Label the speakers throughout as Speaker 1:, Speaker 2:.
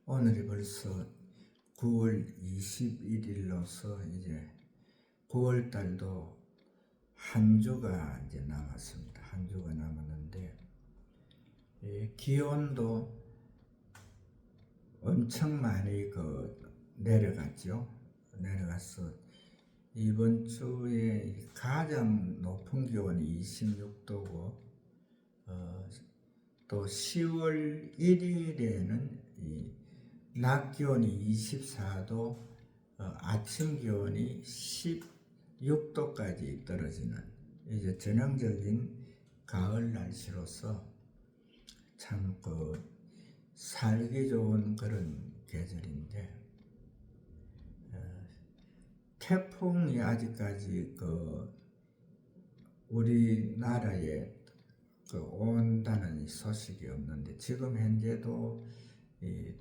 Speaker 1: 오늘이 벌써 9월 21일로서 이제 9월 달도 한 주가 이제 남았습니다. 한 주가 남았는데 기온도 엄청 많이 내려갔죠. 내려가서 이번 주에 가장 높은 기온이 26도고 또 10월 1일에는 낮 기온이 24도, 아침 기온이 16도까지 떨어지는 이제 전형적인 가을 날씨로서 참 살기 좋은 그런 계절인데, 태풍이 아직까지 우리나라에 온다는 소식이 없는데, 지금 현재도 이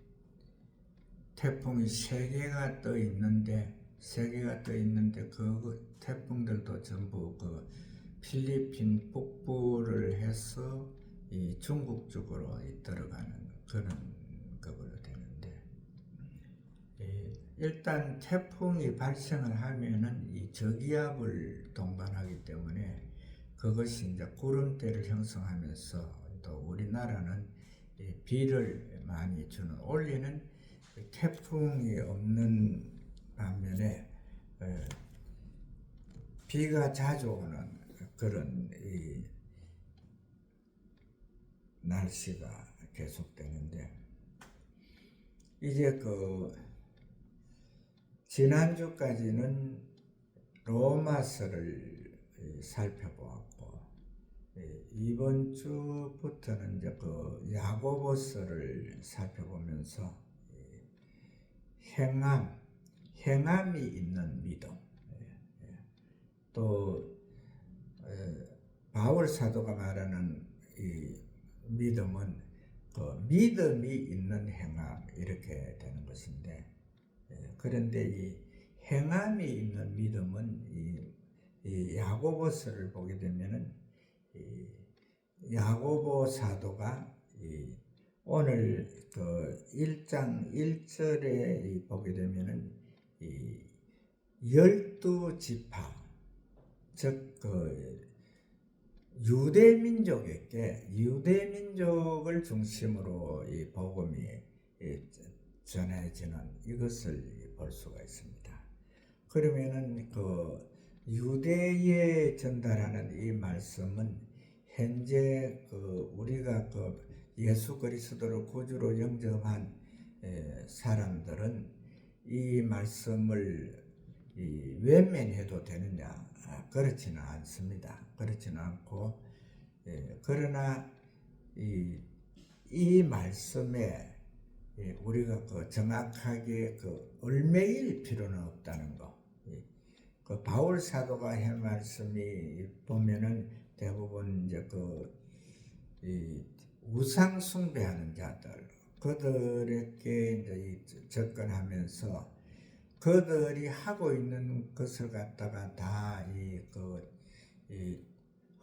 Speaker 1: 태풍이 3개가 떠 있는데 그 태풍들도 전부 필리핀 북부를 해서 이 중국 쪽으로 들어가는 그런 것으로 되는데, 일단 태풍이 발생을 하면은 이 저기압을 동반하기 때문에 그것이 이제 구름대를 형성하면서 또 우리나라는 비를 많이 주는, 올해는 태풍이 없는 반면에 비가 자주 오는 그런 날씨가 계속되는데, 이제 지난주까지는 로마서를 살펴보았고, 이번 주부터는 이제 야고보서를 살펴보면서 행함이 있는 믿음, 또 바울 사도가 말하는 이 믿음은 믿음이 있는 행함, 이렇게 되는 것인데, 그런데 이 행함이 있는 믿음은 이 야고보서를 보게 되면은 야고보 사도가 오늘 1장 1절에 보게 되면은 12지파, 즉 유대민족을 중심으로 이 복음이 전해지는 이것을 볼 수가 있습니다. 그러면은 유대에 전달하는 이 말씀은 현재 우리가 예수 그리스도를 구주로 영접한 사람들은 이 말씀을 외면해도 되느냐? 그렇지는 않습니다. 그렇지는 않고, 그러나 이 말씀에 우리가 정확하게 얽매일 필요는 없다는 거. 바울 사도가 한 말씀이 보면은 대부분 이제 우상 숭배하는 자들, 그들에게 이제 접근하면서 그들이 하고 있는 것을 갖다가 다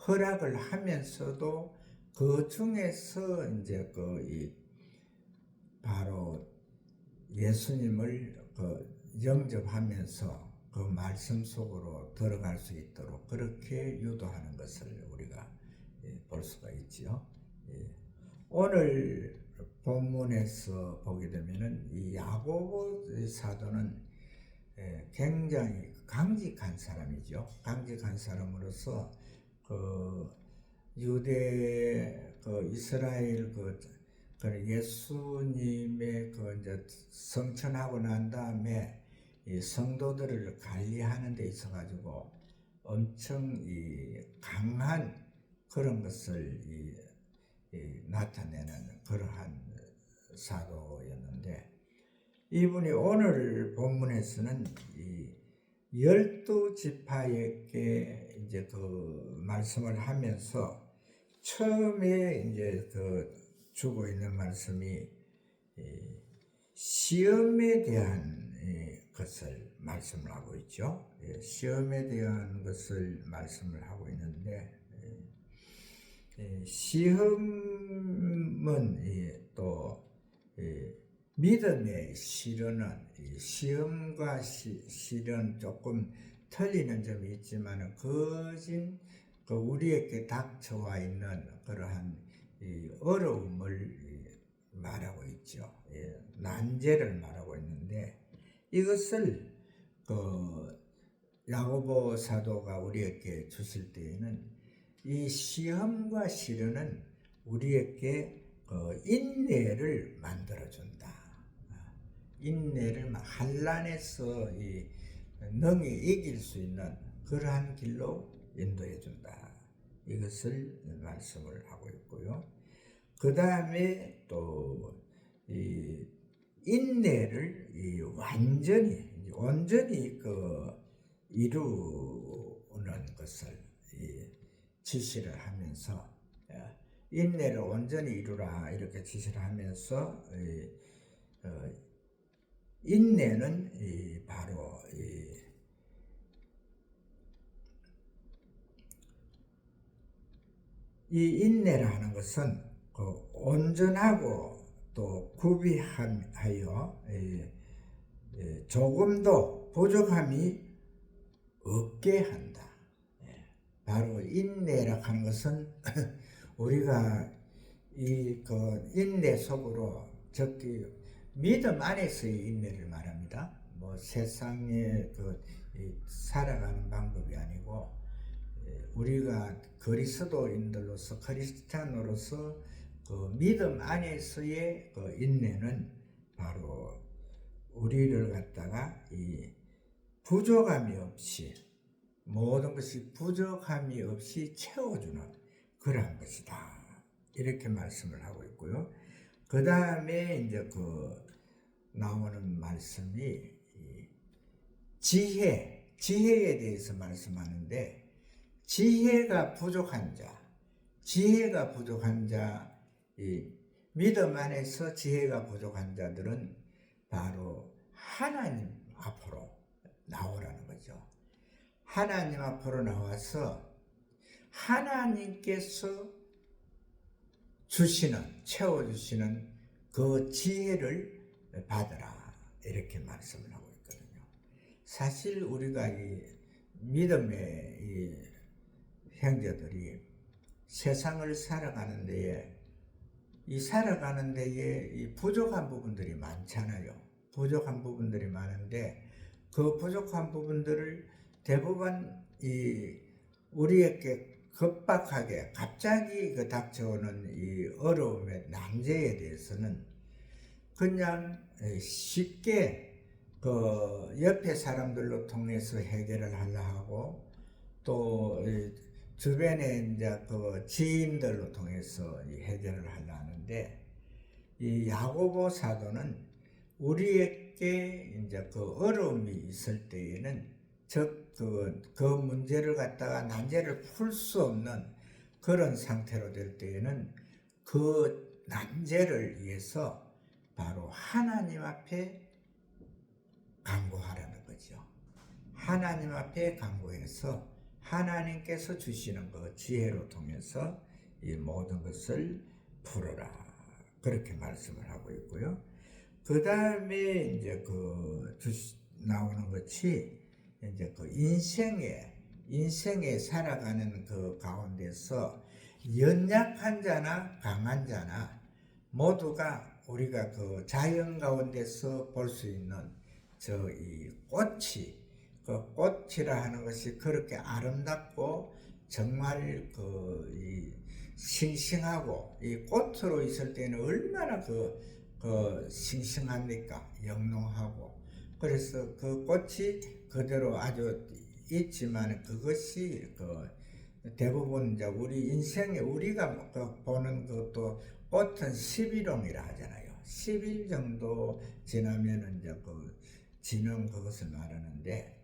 Speaker 1: 허락을 하면서도 그 중에서 이제 바로 예수님을 영접하면서 그 말씀 속으로 들어갈 수 있도록 그렇게 유도하는 것을 우리가 볼 수가 있지요. 오늘 본문에서 보게 되면은 이 야고보 사도는 굉장히 강직한 사람이죠. 강직한 사람으로서 유대 이스라엘 예수님의 이제 성천하고 난 다음에 이 성도들을 관리하는 데 있어 가지고 엄청 강한 그런 것을 나타내는 그러한 사도였는데, 이분이 오늘 본문에서는 12지파에게 이제 말씀을 하면서 처음에 이제 주고 있는 말씀이 시험에 대한 것을 말씀을 하고 있죠. 시험에 대한 것을 말씀을 하고 있는데, 시험은 또 믿음의 실현은 시험과 실현 조금 틀리는 점이 있지만 거진 우리에게 닥쳐와 있는 그러한 어려움을 말하고 있죠. 난제를 말하고 있는데 이것을 야고보 사도가 우리에게 주실 때에는 이 시험과 시련은 우리에게 인내를 만들어준다. 인내를 한란에서 능히 이길 수 있는 그러한 길로 인도해준다. 이것을 말씀을 하고 있고요. 그 다음에 또 인내를 온전히 이루는 것을 지시를 하면서 인내를 온전히 이루라 이렇게 지시를 하면서 인내는 바로 이 인내라는 것은 온전하고 또 구비하여 조금도 부족함이 없게 한다. 바로 인내라 하는 것은 우리가 인내 속으로 적기 믿음 안에서의 인내를 말합니다. 뭐 세상에 살아가는 방법이 아니고 우리가 그리스도인들로서 크리스찬으로서 믿음 안에서의 인내는 바로 우리를 갖다가 부족함이 없이 모든 것이 부족함이 없이 채워주는 그러한 것이다. 이렇게 말씀을 하고 있고요. 그 다음에 이제 나오는 말씀이 지혜에 대해서 말씀하는데 지혜가 부족한 자, 믿음 안에서 지혜가 부족한 자들은 바로 하나님 앞으로 나오라는 거죠. 하나님 앞으로 나와서 하나님께서 채워주시는 그 지혜를 받으라. 이렇게 말씀을 하고 있거든요. 사실 우리가 이 믿음의 형제들이 세상을 살아가는 데에 이 부족한 부분들이 많잖아요. 부족한 부분들이 많은데 그 부족한 부분들을 대부분 우리에게 급박하게 갑자기 닥쳐오는 이 어려움의 난제에 대해서는 그냥 쉽게 옆에 사람들로 통해서 해결을 하려 하고 또 주변에 이제 지인들로 통해서 해결을 하려 하는데 이 야고보 사도는 우리에게 이제 어려움이 있을 때에는 그 문제를 갖다가 난제를 풀 수 없는 그런 상태로 될 때에는 그 난제를 위해서 바로 하나님 앞에 간구하라는 거죠. 하나님 앞에 간구해서 하나님께서 주시는 그 지혜로 통해서 이 모든 것을 풀어라. 그렇게 말씀을 하고 있고요. 그 다음에 이제 나오는 것이 이제 인생에 살아가는 그 가운데서 연약한 자나 강한 자나 모두가 우리가 자연 가운데서 볼 수 있는 이 꽃이라 하는 것이 그렇게 아름답고 정말 이 싱싱하고 이 꽃으로 있을 때는 얼마나 싱싱합니까? 영롱하고. 그래서 그 꽃이 그대로 아주 있지만 그것이 대부분 이제 우리 인생에 우리가 보는 것도 꽃은 10일홍이라 하잖아요. 10일 정도 지나면은 이제 지는 그것을 말하는데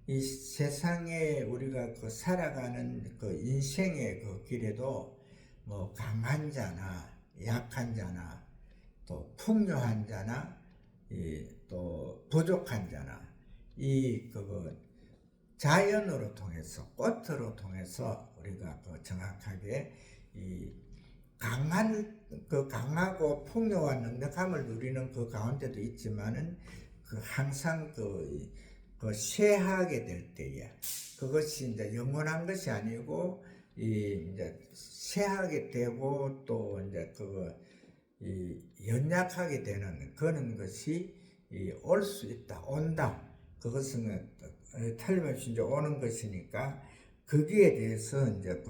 Speaker 1: 이 세상에 우리가 살아가는 인생의 길에도 뭐 강한 자나 약한 자나 또 풍요한 자나 또 부족한 자나 자연으로 통해서 꽃으로 통해서 우리가 정확하게 강하고 풍요와 넉넉함을 누리는 그 가운데도 있지만은 항상 쇠하게 될 때에 그것이 이제 영원한 것이 아니고 이제 쇠하게 되고 또 이제 연약하게 되는 그런 것이 올 수 있다, 온다. 그것은 틀림없이 이제 오는 것이니까 거기에 대해서 이제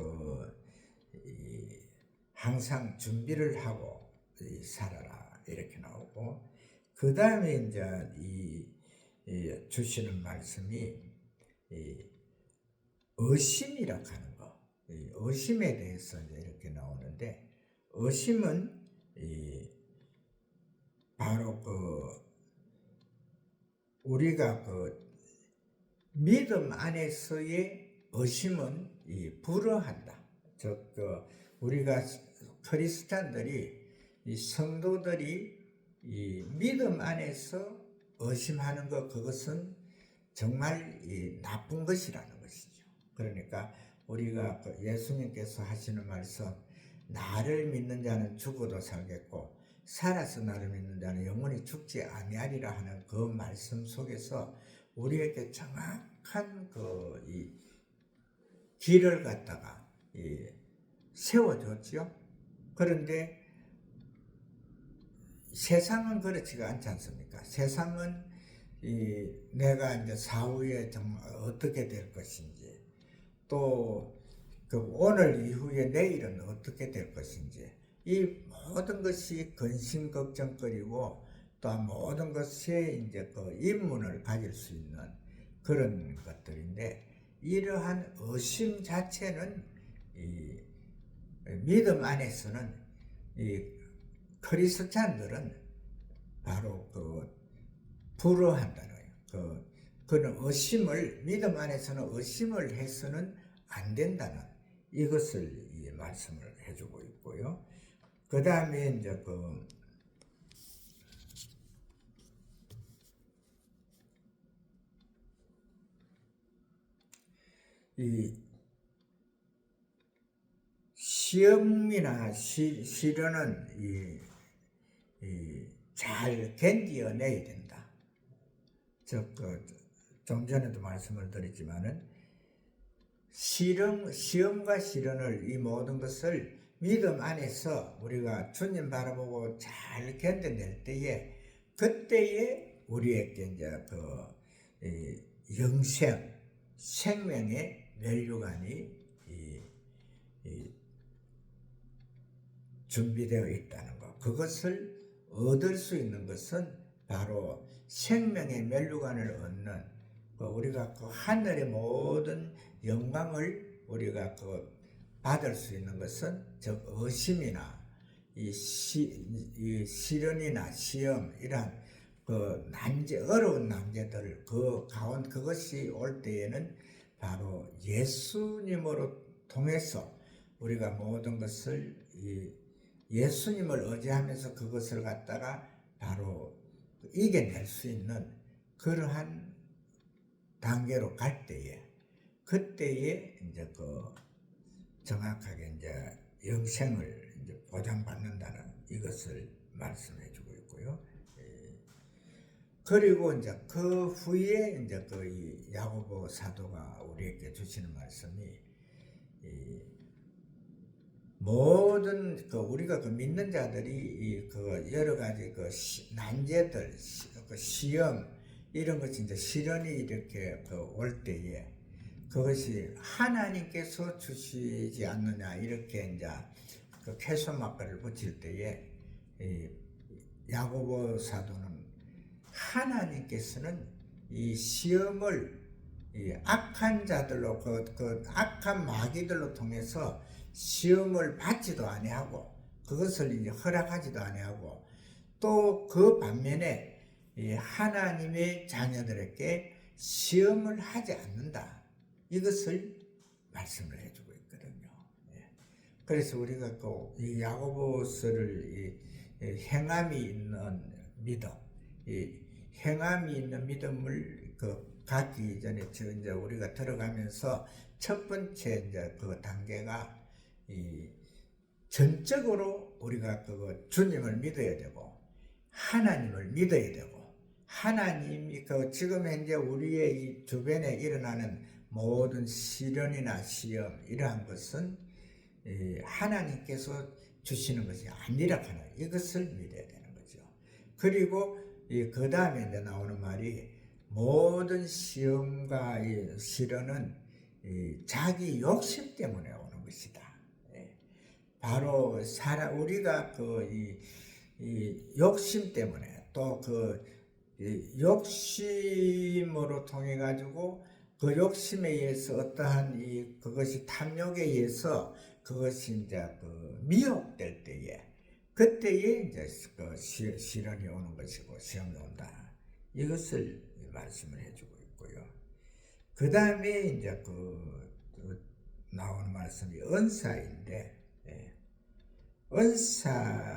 Speaker 1: 항상 준비를 하고 살아라 이렇게 나오고, 그 다음에 이제 주시는 말씀이 의심이라고 하는 거, 의심에 대해서 이제 이렇게 나오는데, 의심은 바로 우리가 믿음 안에서의 의심은 불허한다. 즉 우리가 크리스찬들이 성도들이 믿음 안에서 의심하는 것, 그것은 정말 나쁜 것이라는 것이죠. 그러니까 우리가 예수님께서 하시는 말씀, 나를 믿는 자는 죽어도 살겠고 살아서 나를 믿는 자는 영원히 죽지 아니하리라 하는 그 말씀 속에서 우리에게 정확한 이 길을 갖다가 세워줬죠. 그런데 세상은 그렇지가 않지 않습니까? 세상은 내가 이제 사후에 정말 어떻게 될 것인지, 또 오늘 이후에 내일은 어떻게 될 것인지, 이 모든 것이 근심 걱정거리고 또 모든 것에 이제 인문을 가질 수 있는 그런 것들인데, 이러한 의심 자체는 믿음 안에서는 크리스찬들은 바로 불허한다는 거예요. 그는 의심을, 믿음 안에서는 의심을 해서는 안 된다는 이것을 말씀을 해주고 있고요. 그 다음에 이제 시험이나 시련은 잘 견디어내야 된다. 좀 전에도 말씀을 드렸지만은 시험과 시련을, 이 모든 것을 믿음 안에서 우리가 주님 바라보고 잘 견뎌낼 때에, 그때에 우리에게 이제 영생, 생명의 면류관이 준비되어 있다는 것, 그것을 얻을 수 있는 것은 바로 생명의 면류관을 얻는 우리가 하늘의 모든 영광을 우리가 받을 수 있는 것은 즉 의심이나 이 시련이나 시험, 이러한 어려운 난제들, 그것이 올 때에는 바로 예수님으로 통해서 우리가 모든 것을 예수님을 의지하면서 그것을 갖다가 바로 이겨낼 수 있는 그러한 단계로 갈 때에, 그때에 이제 정확하게 이제 영생을 이제 보장받는다는 이것을 말씀해 주고 있고요. 그리고 이제 그 후에 이제 이 야고보 사도가 우리에게 주시는 말씀이 모든 우리가 믿는 자들이 여러 가지 난제들, 시험, 이런 것이 이제 시련이 이렇게 올 때에 그것이 하나님께서 주시지 않느냐, 이렇게 이제 캐소막가를 붙일 때에 야고보 사도는 하나님께서는 이 시험을 악한 자들로 악한 마귀들로 통해서 시험을 받지도 아니하고 그것을 이제 허락하지도 아니하고, 또 그 반면에 하나님의 자녀들에게 시험을 하지 않는다, 이것을 말씀을 해주고 있거든요. 그래서 우리가 이 야고보서를 행함이 있는 믿음, 행함이 있는 믿음을 갖기 전에 이제 우리가 들어가면서 첫 번째 이제 단계가 전적으로 우리가 주님을 믿어야 되고 하나님을 믿어야 되고 하나님이 지금 현재 우리의 이 주변에 일어나는 모든 시련이나 시험 이러한 것은 하나님께서 주시는 것이 아니라 하는 이것을 믿어야 되는 거죠. 그리고 그 다음에 이제 나오는 말이 모든 시험과 시련은 자기 욕심 때문에 오는 것이다. 바로 우리가 이 욕심 때문에 또 욕심으로 통해 가지고 그 욕심에 의해서 어떠한 그것이 탐욕에 의해서 그것이 이제 미혹될 때에 그때에 이제 시련이 오는 것이고 시험이 온다. 이것을 말씀을 해주고 있고요. 그 다음에 이제 나오는 말씀이 은사인데, 은사는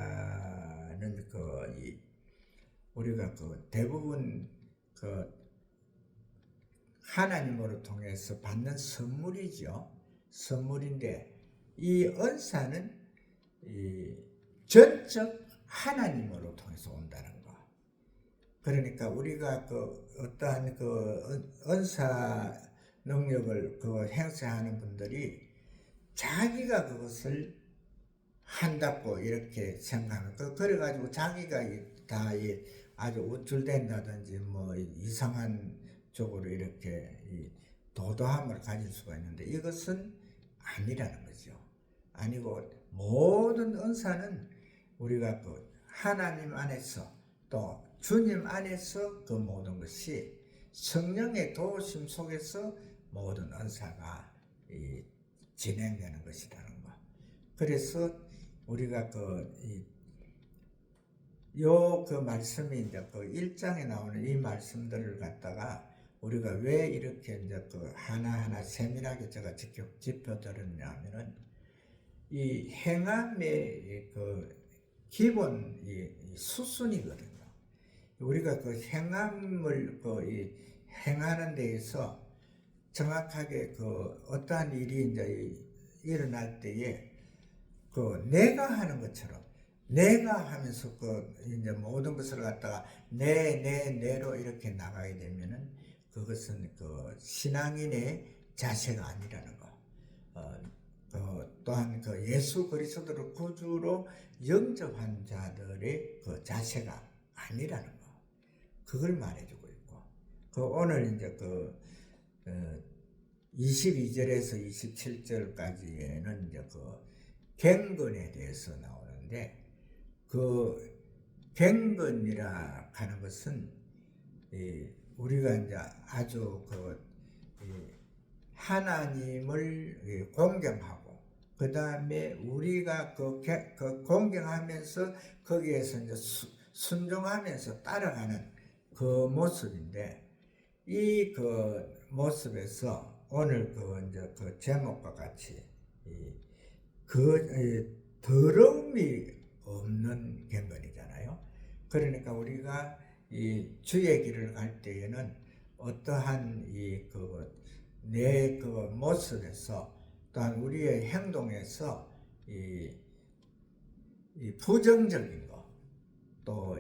Speaker 1: 우리가 대부분 하나님으로 통해서 받는 선물이죠. 선물인데 이 은사는 전적 하나님으로 통해서 온다는 거. 그러니까 우리가 어떠한 은사 능력을 행사하는 분들이 자기가 그것을 한다고 이렇게 생각하면 그래가지고 자기가 다 아주 우쭐댄다든지 뭐 이상한 쪽으로 이렇게 도도함을 가질 수가 있는데 이것은 아니라는 거죠. 아니고 모든 은사는 우리가 하나님 안에서 또 주님 안에서 그 모든 것이 성령의 도우심 속에서 모든 은사가 진행되는 것이라는 거. 그래서 우리가 말씀이 이제 1장에 나오는 이 말씀들을 갖다가 우리가 왜 이렇게 이제 하나하나 세밀하게 제가 짚어드렸냐면은 이 행함의 기본 수순이거든요. 우리가 행함을 행하는 데에서 정확하게 어떠한 일이 이제 일어날 때에 내가 하는 것처럼 내가 하면서 이제 모든 것을 갖다가 내로 이렇게 나가게 되면은 그것은 신앙인의 자세가 아니라는 거. 또한 예수 그리스도를 구주로 영접한 자들의 자세가 아니라는 거. 그걸 말해주고 있고. 오늘 이제 22절에서 27절까지에는 이제 갱근에 대해서 나오는데 갱근이라 하는 것은 우리가 이제 아주 하나님을 공경하고 그 다음에 우리가 공경하면서 거기에서 이제 순종하면서 따라가는 그 모습인데 이 모습에서 오늘 이제 제목과 같이 더러움이 없는 갱건이잖아요. 그러니까 우리가 이 주의 길을 갈 때에는 어떠한 내 모습에서 또한 우리의 행동에서 이 부정적인 거 또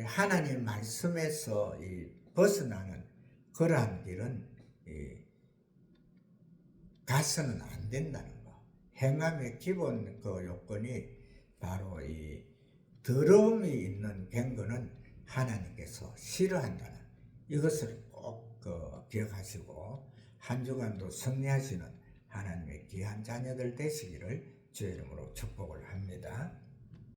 Speaker 1: 하나님 말씀에서 벗어나는 그러한 길은 가서는 안 된다는 거. 행함의 기본 요건이 바로 이 더러움이 있는 갱거는 하나님께서 싫어한다는 이것을 꼭 기억하시고 한 주간도 승리하시는 하나님의 귀한 자녀들 되시기를 주의 이름으로 축복을 합니다.